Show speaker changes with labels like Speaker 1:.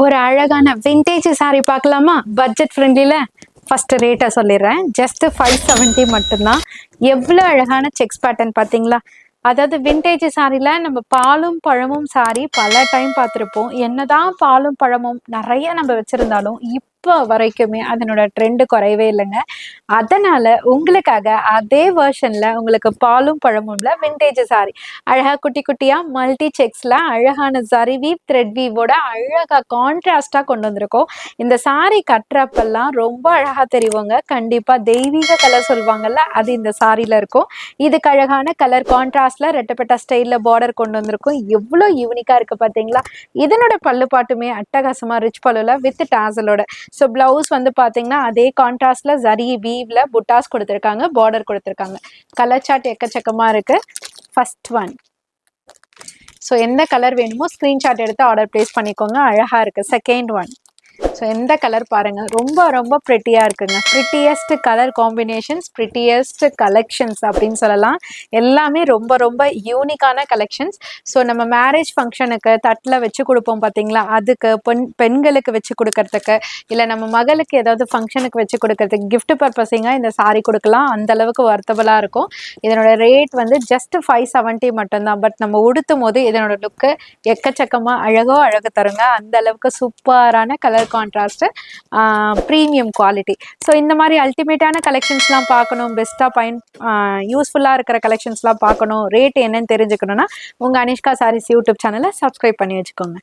Speaker 1: ஒரு அழகான vintage sorry பார்க்கலாமா? பட்ஜெட் ஃப்ரெண்ட்லில ஃபர்ஸ்ட் ரேட்டை சொல்லிடுறேன். ஜஸ்ட் 570 மட்டும்தான். எவ்வளோ அழகான செக்ஸ் பேட்டர்ன் பார்த்தீங்களா? அதாவது விண்டேஜ் சாரில நம்ம பாலும் பழமும் சாரி பல டைம் பார்த்துருப்போம். என்னதான் பாலும் பழமும் நிறைய நம்ம வச்சிருந்தாலும் இப்போ வரைக்குமே அதனோட ட்ரெண்டு குறையவே இல்லைங்க. அதனால உங்களுக்காக அதே வெர்ஷன்ல உங்களுக்கு பாலும் பழமும்ல விண்டேஜ் சாரி அழகா குட்டி குட்டியா மல்டி செக்ஸ்ல அழகான ஜரி வீவ் த்ரெட் வீவோட அழகா கான்ட்ராஸ்டா கொண்டு வந்திருக்கோம். இந்த சாரி கட்டுறப்பெல்லாம் ரொம்ப அழகா தெரியுங்க. கண்டிப்பா தெய்வீக கலர் சொல்லுவாங்கல்ல, அது இந்த சாரில இருக்கும். இதுக்கு அழகான கலர் கான்ட்ராஸ்ட்ல ரெட்டப்பட்ட ஸ்டைல்ல பார்டர் கொண்டு வந்திருக்கும். எவ்வளோ யூனிக்கா இருக்கு பார்த்தீங்களா? இதனோட பல்லு பாட்டுமே அட்டகாசமா ரிச் பல்லுல வித் டாசலோட. ஸோ பிளவுஸ் வந்து பார்த்தீங்கன்னா அதே கான்ட்ராஸ்ட்ல ஜரி வீவ்ல புட்டாஸ் கொடுத்துருக்காங்க, பார்டர் கொடுத்துருக்காங்க. கலர் சார்ட் எக்கச்சக்கமா இருக்கு. First one. ஸோ எந்த கலர் வேணுமோ ஸ்க்ரீன்ஷாட் எடுத்து ஆர்டர் பிளேஸ் பண்ணிக்கோங்க. அழகா இருக்கு. Second one. ஸோ எந்த கலர் பாருங்க, ரொம்ப ரொம்ப ப்ரிட்டியா இருக்குங்க. Prettiest colour combinations, prettiest collections அப்படின்னு சொல்லலாம். எல்லாமே ரொம்ப ரொம்ப யூனிக்கான கலெக்ஷன்ஸ். ஸோ நம்ம மேரேஜ் ஃபங்க்ஷனுக்கு தட்டில் வச்சு கொடுப்போம் பார்த்தீங்களா, அதுக்கு பெண்களுக்கு வச்சு கொடுக்கறதுக்கு, இல்லை நம்ம மகளுக்கு ஏதாவது ஃபங்க்ஷனுக்கு வச்சு கொடுக்கறதுக்கு கிஃப்ட் பர்பஸிங்காக இந்த சாரி கொடுக்கலாம். அந்த அளவுக்கு வர்த்தபுளாக இருக்கும். இதனோட ரேட் வந்து ஜஸ்ட் 570 மட்டும்தான். பட் நம்ம உடுத்தும் போது இதனோட லுக்கு எக்கச்சக்கமாக அழகோ அழகு தருங்க. அந்த அளவுக்கு சூப்பரான colour contrast, premium quality. So இந்த மாதிரி அல்டிமேட்டான கலெக்ஷன்ஸ்லாம் பார்க்கணும், பெஸ்ட்டாக யூஸ்ஃபுல்லாக இருக்கிற கலெக்ஷன்ஸ்லாம் பார்க்கணும், ரேட் என்னன்னு தெரிஞ்சுக்கணும்னா உங்கள் அனிஷ்கா சாரீஸ் யூடியூப் சேனலை சப்ஸ்கிரைப் பண்ணி வச்சுக்கோங்க.